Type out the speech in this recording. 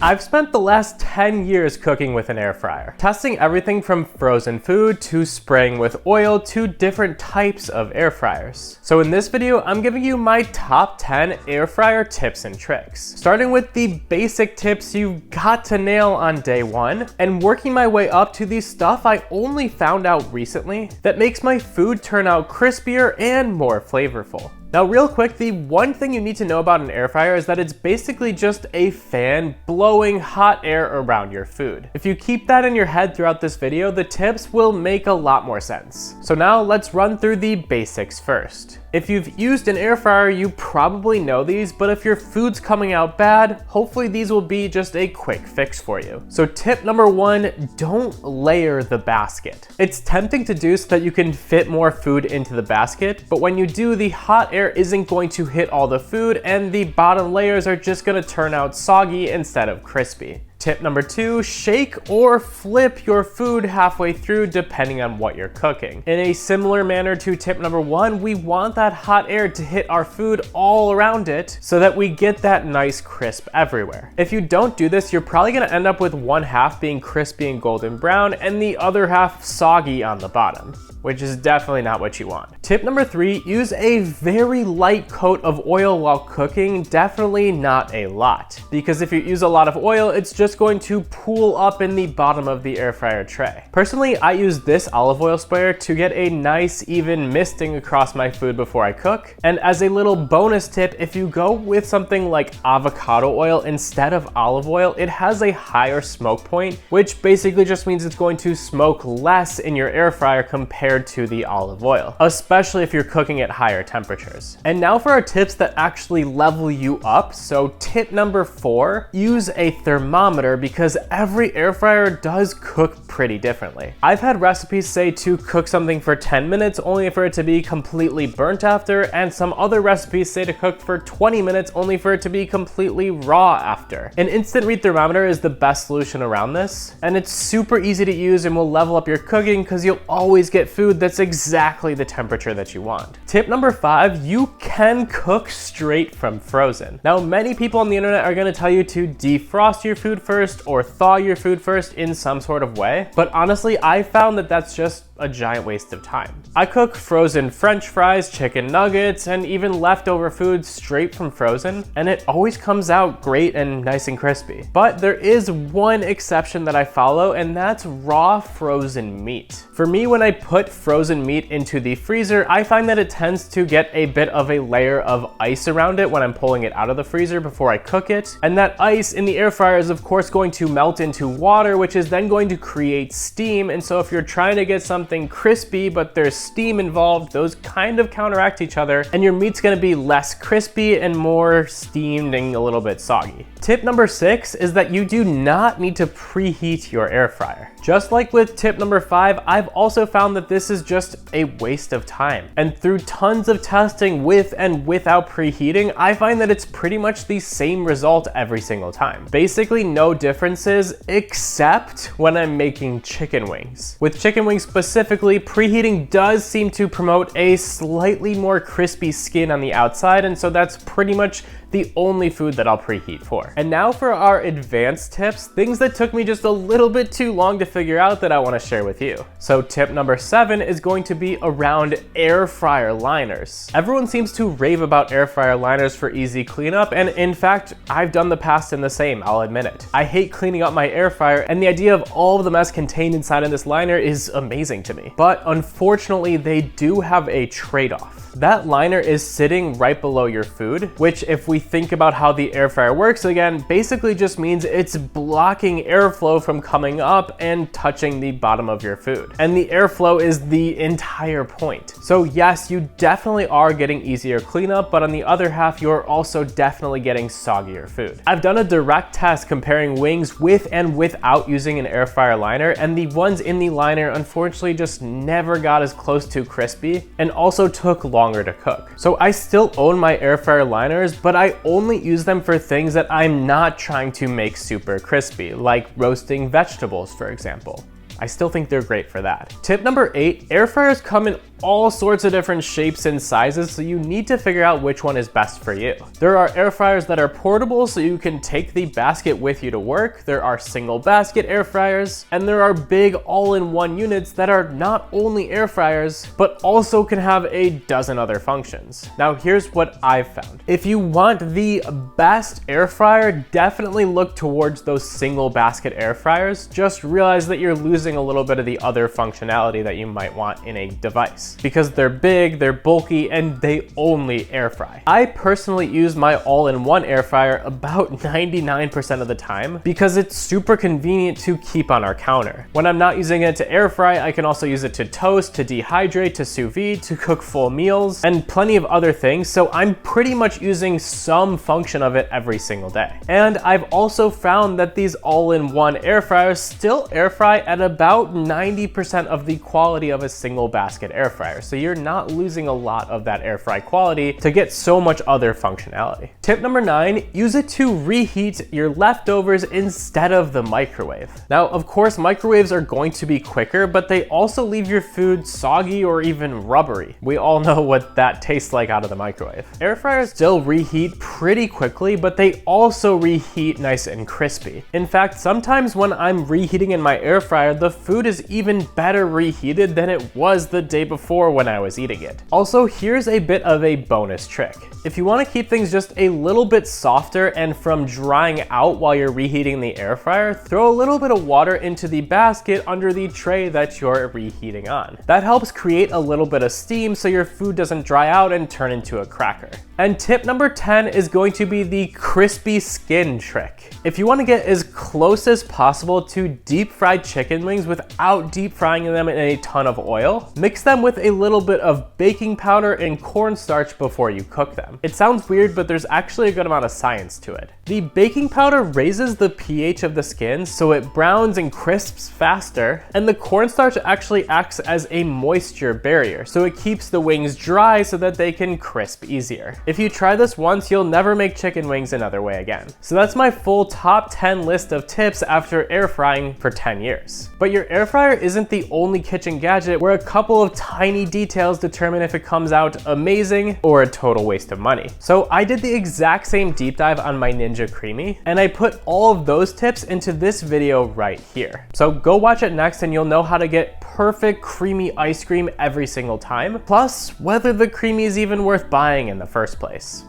I've spent the last 10 years cooking with an air fryer, testing everything from frozen food to spraying with oil to different types of air fryers. So in this video, I'm giving you my top 10 air fryer tips and tricks, starting with the basic tips you've got to nail on day one, and working my way up to the stuff I only found out recently that makes my food turn out crispier and more flavorful. Now real quick, the one thing you need to know about an air fryer is that it's basically just a fan blowing hot air around your food. If you keep that in your head throughout this video, the tips will make a lot more sense. So now let's run through the basics first. If you've used an air fryer, you probably know these, but if your food's coming out bad, hopefully these will be just a quick fix for you. So tip number one, don't layer the basket. It's tempting to do so that you can fit more food into the basket, but when you do, the hot air isn't going to hit all the food and the bottom layers are just gonna turn out soggy instead of crispy. Tip number two, shake or flip your food halfway through depending on what you're cooking. In a similar manner to tip number one, we want that hot air to hit our food all around it so that we get that nice crisp everywhere. If you don't do this, you're probably gonna end up with one half being crispy and golden brown and the other half soggy on the bottom, which is definitely not what you want. Tip number three, use a very light coat of oil while cooking, definitely not a lot. Because if you use a lot of oil, it's just going to pool up in the bottom of the air fryer tray. Personally, I use this olive oil sprayer to get a nice even misting across my food before I cook. And as a little bonus tip, if you go with something like avocado oil instead of olive oil, it has a higher smoke point, which basically just means it's going to smoke less in your air fryer compared to the olive oil, especially if you're cooking at higher temperatures. And now for our tips that actually level you up. So tip number four, use a thermometer because every air fryer does cook pretty differently. I've had recipes say to cook something for 10 minutes only for it to be completely burnt after, and some other recipes say to cook for 20 minutes only for it to be completely raw after. An instant read thermometer is the best solution around this, and it's super easy to use and will level up your cooking because you'll always get food that's exactly the temperature that you want. Tip number five, you can cook straight from frozen. Now, many people on the internet are going to tell you to defrost your food first or thaw your food first in some sort of way, but honestly, I found that that's just a giant waste of time. I cook frozen French fries, chicken nuggets, and even leftover food straight from frozen, and it always comes out great and nice and crispy. But there is one exception that I follow, and that's raw frozen meat. For me, when I put frozen meat into the freezer, I find that it tends to get a bit of a layer of ice around it when I'm pulling it out of the freezer before I cook it. And that ice in the air fryer is of course going to melt into water, which is then going to create steam. And so if you're trying to get something crispy but there's steam involved, those kind of counteract each other, and your meat's gonna be less crispy and more steamed and a little bit soggy. Tip number six is that you do not need to preheat your air fryer. Just like with tip number five, I've also found that this is just a waste of time. And through tons of testing with and without preheating, I find that it's pretty much the same result every single time. Basically no differences except when I'm making chicken wings. With chicken wings specifically, preheating does seem to promote a slightly more crispy skin on the outside, and so that's pretty much the only food that I'll preheat for. And now for our advanced tips, things that took me just a little bit too long to figure out that I want to share with you. So tip number seven is going to be around air fryer liners. Everyone seems to rave about air fryer liners for easy cleanup, and in fact, I've done the past in the same, I'll admit it. I hate cleaning up my air fryer, and the idea of all of the mess contained inside of this liner is amazing to me. But unfortunately, they do have a trade-off. That liner is sitting right below your food, which if we think about how the air fryer works again, basically just means it's blocking airflow from coming up and touching the bottom of your food. And the airflow is the entire point. So yes, you definitely are getting easier cleanup, but on the other half, you're also definitely getting soggier food. I've done a direct test comparing wings with and without using an air fryer liner, and the ones in the liner unfortunately just never got as close to crispy and also took longer to cook. So I still own my air fryer liners, but I only use them for things that I'm not trying to make super crispy, like roasting vegetables, for example. I still think they're great for that. Tip number 8, air fryers come in all sorts of different shapes and sizes, so you need to figure out which one is best for you. There are air fryers that are portable, so you can take the basket with you to work. There are single basket air fryers, and there are big all-in-one units that are not only air fryers, but also can have a dozen other functions. Now here's what I've found. If you want the best air fryer, definitely look towards those single basket air fryers. Just realize that you're losing a little bit of the other functionality that you might want in a device, because they're big, they're bulky, and they only air fry. I personally use my all-in-one air fryer about 99% of the time because it's super convenient to keep on our counter. When I'm not using it to air fry, I can also use it to toast, to dehydrate, to sous vide, to cook full meals, and plenty of other things, so I'm pretty much using some function of it every single day. And I've also found that these all-in-one air fryers still air fry at about 90% of the quality of a single basket air fryer, so you're not losing a lot of that air fry quality to get so much other functionality. Tip number 9, use it to reheat your leftovers instead of the microwave. Now, of course, microwaves are going to be quicker, but they also leave your food soggy or even rubbery. We all know what that tastes like out of the microwave. Air fryers still reheat pretty quickly, but they also reheat nice and crispy. In fact, sometimes when I'm reheating in my air fryer, the food is even better reheated than it was the day before when I was eating it. Also, here's a bit of a bonus trick. If you want to keep things just a little bit softer and from drying out while you're reheating the air fryer, throw a little bit of water into the basket under the tray that you're reheating on. That helps create a little bit of steam so your food doesn't dry out and turn into a cracker. And tip number 10 is going to be the crispy skin trick. If you want to get as close as possible to deep fried chicken wings without deep frying them in a ton of oil, mix them with a little bit of baking powder and cornstarch before you cook them. It sounds weird, but there's actually a good amount of science to it. The baking powder raises the pH of the skin so it browns and crisps faster, and the cornstarch actually acts as a moisture barrier, so it keeps the wings dry so that they can crisp easier. If you try this once, you'll never make chicken wings another way again. So that's my full top 10 list of tips after air frying for 10 years. But your air fryer isn't the only kitchen gadget where a couple of tiny details determine if it comes out amazing or a total waste of money. So I did the exact same deep dive on my Ninja Creamy, and I put all of those tips into this video right here. So go watch it next and you'll know how to get perfect creamy ice cream every single time, plus whether the creamy is even worth buying in the first place.